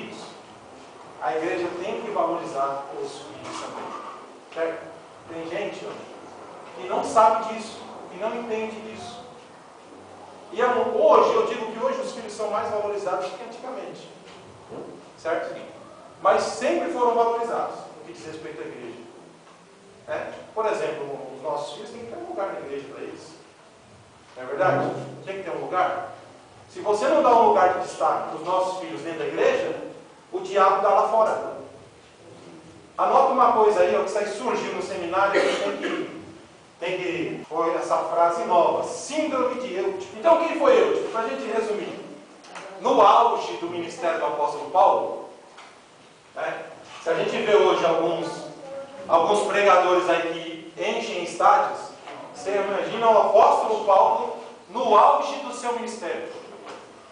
filhos, a igreja tem que valorizar os filhos também. Certo? Tem gente que não sabe disso, que não entende disso. E hoje, eu digo que hoje os filhos são mais valorizados do que antigamente. Certo? Mas sempre foram valorizados no que diz respeito à igreja. Por exemplo, os nossos filhos têm que ter um lugar na igreja para eles. Não é verdade? Tem que ter um lugar. Se você não dá um lugar de destaque para os nossos filhos dentro da igreja, o diabo está lá fora. Anota uma coisa aí, que isso aí surgiu no seminário, tem que foi essa frase nova, síndrome de Eutico. Então quem foi Eutico? Para a gente resumir, no auge do ministério do apóstolo Paulo, se a gente vê hoje alguns pregadores aí que enchem estádios, você imagina o apóstolo Paulo no auge do seu ministério,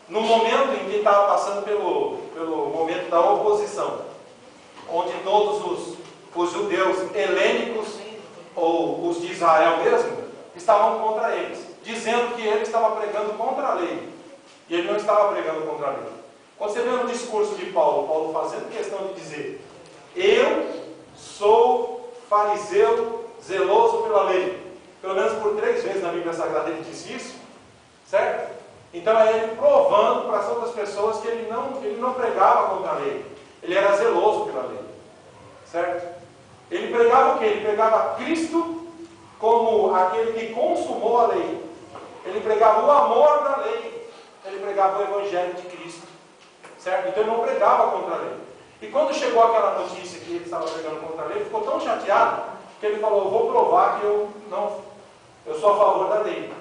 no momento em que estava passando pelo momento da oposição, onde todos os judeus helênicos, ou os de Israel mesmo, estavam contra eles, dizendo que ele estava pregando contra a lei, e ele não estava pregando contra a lei. Quando você vê no discurso de Paulo fazendo questão de dizer: eu sou fariseu zeloso pela lei, pelo menos por 3 vezes na Bíblia Sagrada ele disse isso, certo? Então é ele provando para as outras pessoas que ele não pregava contra a lei, ele era zeloso pela lei, certo? Ele pregava o quê? Ele pregava Cristo como aquele que consumou a lei, ele pregava o amor da lei, ele pregava o Evangelho de Cristo, certo? Então ele não pregava contra a lei. E quando chegou aquela notícia que ele estava pregando contra a lei, ele ficou tão chateado que ele falou: eu vou provar que eu sou a favor da lei.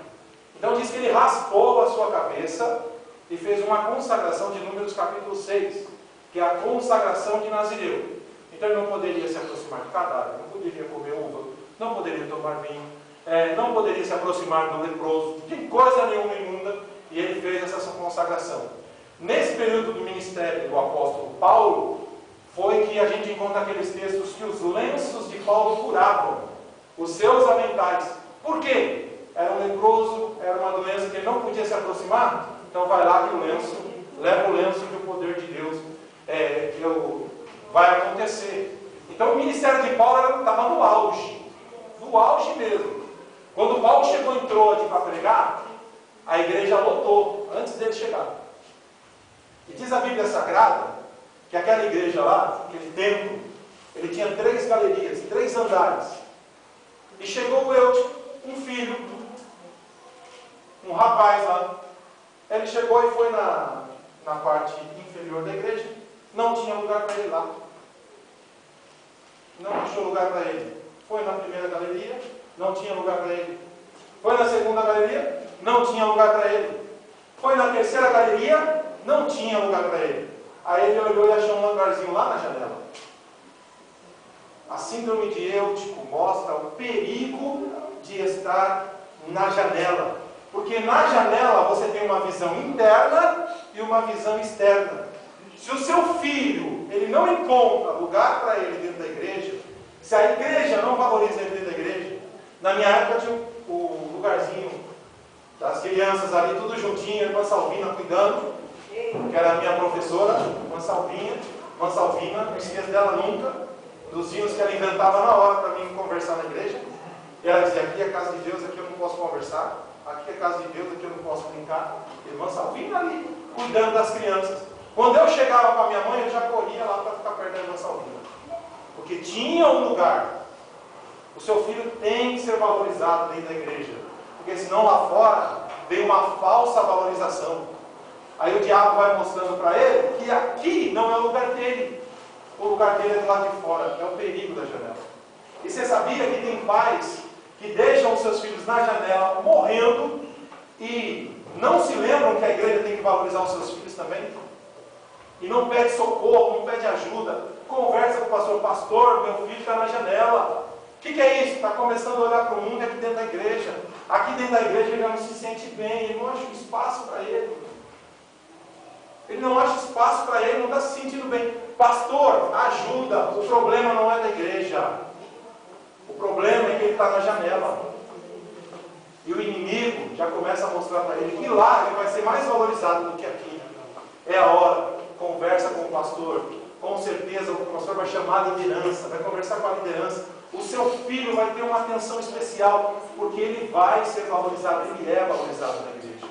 Então diz que ele raspou a sua cabeça e fez uma consagração de Números capítulo 6, que é a consagração de Nazireu. Então ele não poderia se aproximar de cadáver, não poderia comer uva, não poderia tomar vinho, não poderia se aproximar do leproso, de coisa nenhuma imunda, e ele fez essa consagração. Nesse período do ministério do apóstolo Paulo, foi que a gente encontra aqueles textos que os lenços de Paulo curavam os seus aventais. Por quê? Era um leproso, era uma doença que ele não podia se aproximar, então vai lá que o lenço, leva o lenço que o poder de Deus vai acontecer. Então o ministério de Paulo estava no auge mesmo. Quando Paulo chegou em Troade para pregar, a igreja lotou, antes dele chegar. E diz a Bíblia Sagrada, que aquela igreja lá, aquele templo, ele tinha 3 galerias, 3 andares. E chegou o Eutico, um filho, um rapaz lá. Ele chegou e foi na parte inferior da igreja, não tinha lugar para ele lá. Não achou lugar para ele. Foi na primeira galeria, não tinha lugar para ele. Foi na segunda galeria, não tinha lugar para ele. Foi na terceira galeria, não tinha lugar para ele. Aí ele olhou e achou um lugarzinho lá na janela. A síndrome de Eutico mostra o perigo de estar na janela. Porque na janela você tem uma visão interna e uma visão externa. Se o seu filho ele não encontra lugar para ele dentro da igreja, se a igreja não valoriza ele dentro da igreja, na minha época tinha o lugarzinho das crianças ali, tudo juntinho, a irmã Salvina cuidando, que era a minha professora, irmã Salvina, não esqueço dela nunca, dos hinos que ela inventava na hora para mim conversar na igreja. E ela dizia: aqui é a casa de Deus, aqui eu não posso conversar, aqui é a casa de Deus, aqui eu não posso brincar. Irmã Salvina ali, cuidando das crianças. Quando eu chegava com a minha mãe, eu já corria lá para ficar perto da irmã Salvina, porque tinha um lugar. O seu filho tem que ser valorizado dentro da igreja, porque senão lá fora vem uma falsa valorização. Aí o diabo vai mostrando para ele que aqui não é o lugar dele, o lugar dele é do lado de fora, é o perigo da janela. E você sabia que tem pais que deixam os seus filhos na janela morrendo e não se lembram que a igreja tem que valorizar os seus filhos também? E não pede socorro, não pede ajuda, conversa com o pastor: pastor, meu filho está na janela. O que é isso? Está começando a olhar para o mundo aqui dentro da igreja. Aqui dentro da igreja ele não se sente bem, ele não acha espaço para ele. Ele não acha espaço para ele, não está se sentindo bem. Pastor, ajuda, o problema não é da igreja. O problema é que ele está na janela. E o inimigo já começa a mostrar para ele que lá ele vai ser mais valorizado do que aqui. É a hora. conversa com o pastor. Com certeza o pastor vai chamar a liderança, vai conversar com a liderança. O seu filho vai ter uma atenção especial, porque ele vai ser valorizado, ele é valorizado na igreja.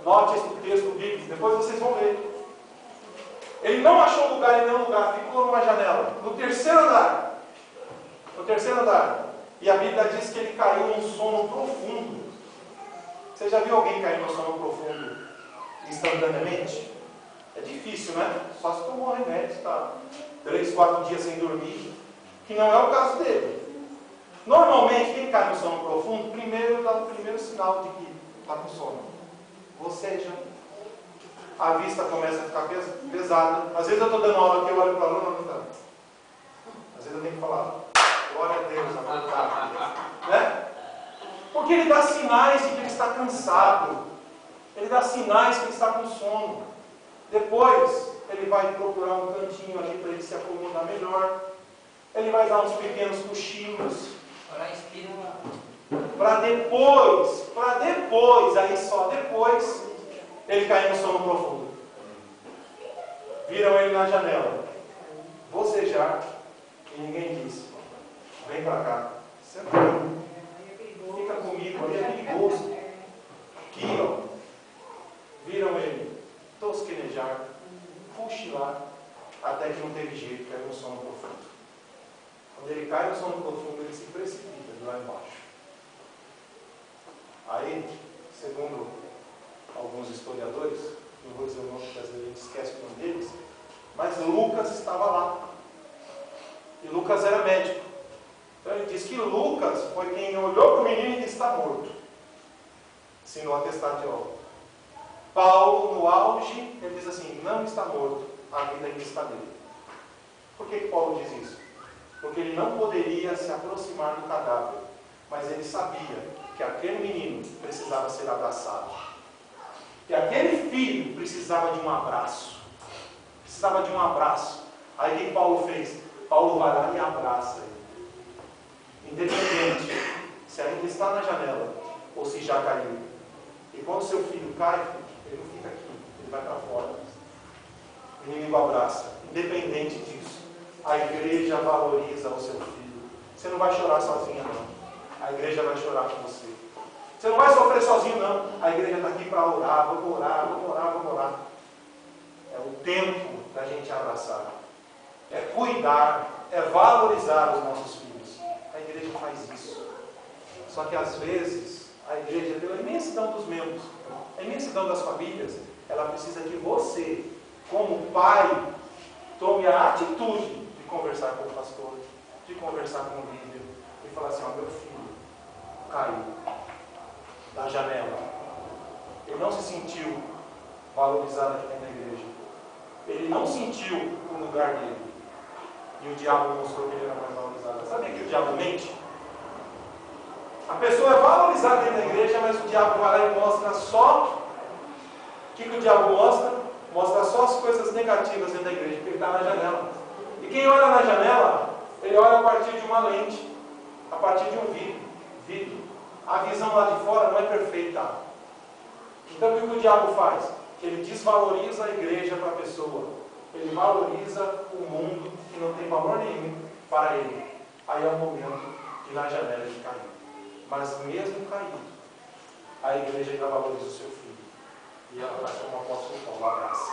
Note esse texto bíblico, depois vocês vão ver. Ele não achou lugar em nenhum lugar, ficou numa janela, no terceiro andar. No terceiro andar. E a Bíblia diz que ele caiu num sono profundo. Você já viu alguém cair num sono profundo instantaneamente? É difícil, né? Só se tomou remédio, está 3, 4 dias sem dormir, que não é o caso dele. Normalmente, quem cai no sono profundo, primeiro dá o primeiro sinal de que está com sono. Ou seja, a vista começa a ficar pesada. Às vezes eu estou dando aula aqui, eu olho para o aluno, não está. Às vezes eu tenho que falar, glória a Deus, né? Porque ele dá sinais de que ele está cansado. Ele dá sinais que ele está com sono. Depois, ele vai procurar um cantinho ali para ele se acomodar melhor. Ele vai dar uns pequenos cochilos. Para depois, aí só depois, ele cair no sono profundo. Viram ele na janela, bocejar, e ninguém disse: vem para cá, senta aqui, fica comigo, ali é perigoso. Aqui, ó. Viram ele tosquenejar, cochilar, até que não teve jeito, caiu no sono profundo. Quando ele cai no sono profundo, ele se precipita de lá embaixo. Aí, segundo alguns historiadores, não vou dizer o nome porque às vezes a gente esquece o nome deles, mas Lucas estava lá. E Lucas era médico. Então ele diz que Lucas foi quem olhou para o menino e disse: está morto. Assinou o atestado de óbito. Paulo, no auge, ele diz assim: não está morto, a vida ainda está nele. Por que Paulo diz isso? Porque ele não poderia se aproximar do cadáver, mas ele sabia que aquele menino precisava ser abraçado, que aquele filho precisava de um abraço, Aí o que Paulo fez? Paulo vai lá e abraça ele, independente se ainda está na janela ou se já caiu. E quando seu filho cai, ele não fica aqui, ele vai para fora. O inimigo abraça, independente disso. A igreja valoriza o seu filho. Você não vai chorar sozinha, não. A igreja vai chorar com você. Você não vai sofrer sozinho, não. A igreja está aqui para orar. Vamos orar. É o tempo da gente abraçar. É cuidar. É valorizar os nossos filhos. A igreja faz isso. Só que às vezes, a igreja, pela imensidão dos membros, a imensidão das famílias, ela precisa que você, como pai, tome a atitude de conversar com o pastor, de conversar com o líder, e falar assim: ó, meu filho caiu da janela. Ele não se sentiu valorizado aqui dentro da igreja. Ele não sentiu o lugar dele. E o diabo mostrou que ele era mais valorizado. Sabia que o diabo mente? A pessoa é valorizada dentro da igreja, mas o diabo vai lá e mostra só... O que o diabo mostra? Mostra só as coisas negativas dentro da igreja, porque ele está na janela. E quem olha na janela, ele olha a partir de uma lente, a partir de um vidro. A visão lá de fora não é perfeita. Então o que o diabo faz? Ele desvaloriza a igreja para a pessoa. Ele valoriza o mundo que não tem valor nenhum para ele. Aí é o momento de na janela ele cair. Mas mesmo caído, a igreja ainda valoriza o seu filho. E ela faz como o apóstolo Paulo, abraça.